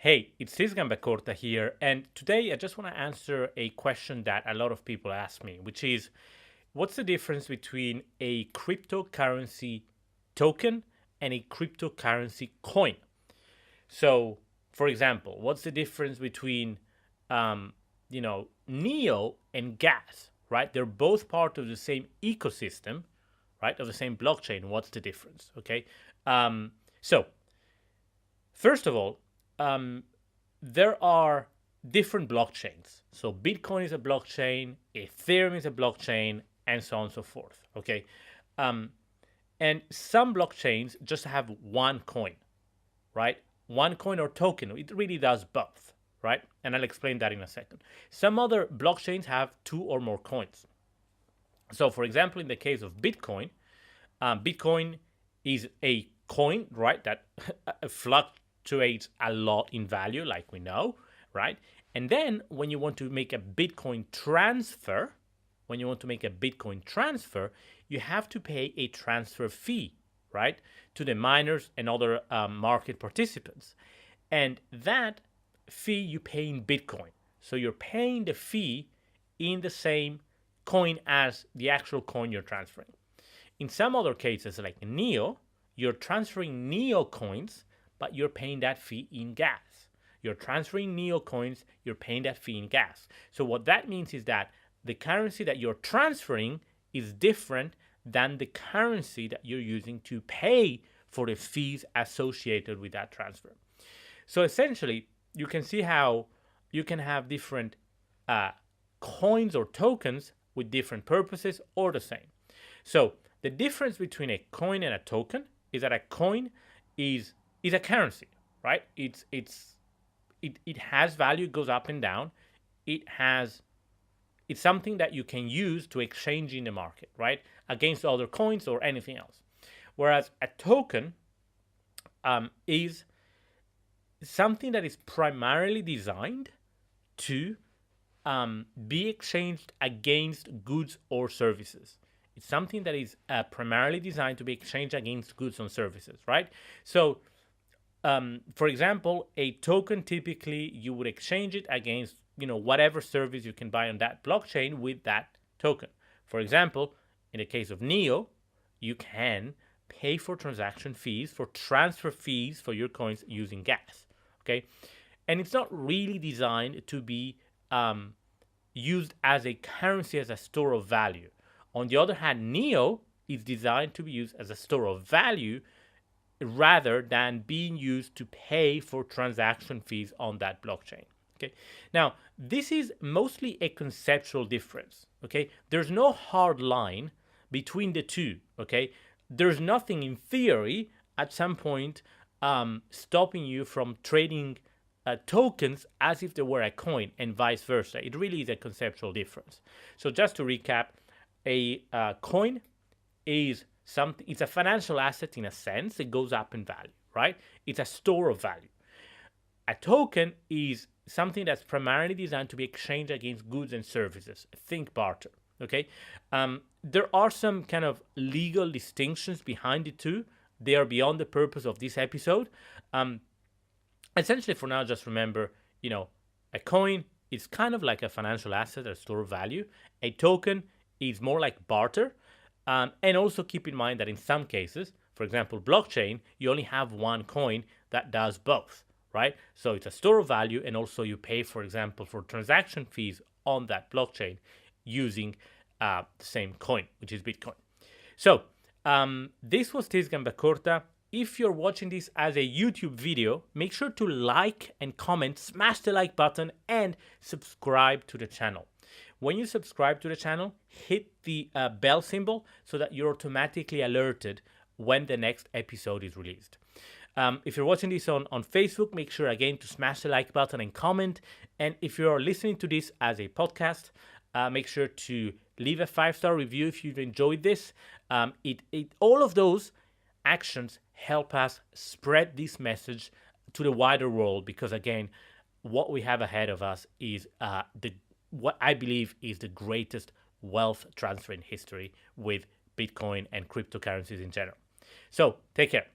Hey, it's Cisgan Bacorta here, and today I just want to answer a question that a lot of people ask me, which is what's the difference between a cryptocurrency token and a cryptocurrency coin? So, for example, what's the difference between, Neo and Gas, right? They're both part of the same ecosystem, right, of the same blockchain. What's the difference? Okay. So, first of all, um, there are different blockchains. So Bitcoin is a blockchain, Ethereum is a blockchain, and so on and so forth. Okay. Um, and some blockchains just have one coin, right? One coin or token. It really does both, right? And I'll explain that in a second. Some other blockchains have two or more coins. So, for example, in the case of Bitcoin, Bitcoin is a coin, right, that fluctuates a lot in value, like we know, right? And then when you want to make a Bitcoin transfer, you have to pay a transfer fee, right, to the miners and other market participants. And that fee you pay in Bitcoin. So you're paying the fee in the same coin as the actual coin you're transferring. In some other cases, like Neo, you're transferring Neo coins, but you're paying that fee in gas. You're transferring Neo coins, you're paying that fee in gas. So what that means is that the currency that you're transferring is different than the currency that you're using to pay for the fees associated with that transfer. So essentially, you can see how you can have different coins or tokens with different purposes or the same. So the difference between a coin and a token is that a coin is a currency, right? It has value, goes up and down. It's something that you can use to exchange in the market, right, against other coins or anything else. Whereas a token is something that is primarily designed to be exchanged against goods or services. It's something that is primarily designed to be exchanged against goods and services, right? So, for example, a token typically you would exchange it against whatever service you can buy on that blockchain with that token. For example, in the case of Neo, you can pay for transaction fees, for transfer fees for your coins using gas. Okay, and it's not really designed to be used as a currency, as a store of value. On the other hand, Neo is designed to be used as a store of value rather than being used to pay for transaction fees on that blockchain. Okay. Now, this is mostly a conceptual difference. Okay. There's no hard line between the two. Okay. There's nothing in theory at some point stopping you from trading tokens as if they were a coin and vice versa. It really is a conceptual difference. So just to recap, a coin is something. It's a financial asset in a sense. It goes up in value, right? It's a store of value. A token is something that's primarily designed to be exchanged against goods and services. Think barter. Okay. There are some kind of legal distinctions behind the two. They are beyond the purpose of this episode. Essentially, for now, just remember, a coin is kind of like a financial asset, a store of value. A token is more like barter. And also keep in mind that in some cases, for example, blockchain, you only have one coin that does both, right? So it's a store of value, and also you pay, for example, for transaction fees on that blockchain using the same coin, which is Bitcoin. So this was Cisgan Bacorta. If you're watching this as a YouTube video, make sure to like and comment, smash the like button, and subscribe to the channel. When you subscribe to the channel, hit the bell symbol so that you're automatically alerted when the next episode is released. If you're watching this on Facebook, make sure again to smash the like button and comment. And if you're listening to this as a podcast, make sure to leave a 5-star review if you've enjoyed this. All of those actions help us spread this message to the wider world, because again, what we have ahead of us is what I believe is the greatest wealth transfer in history with Bitcoin and cryptocurrencies in general. So take care.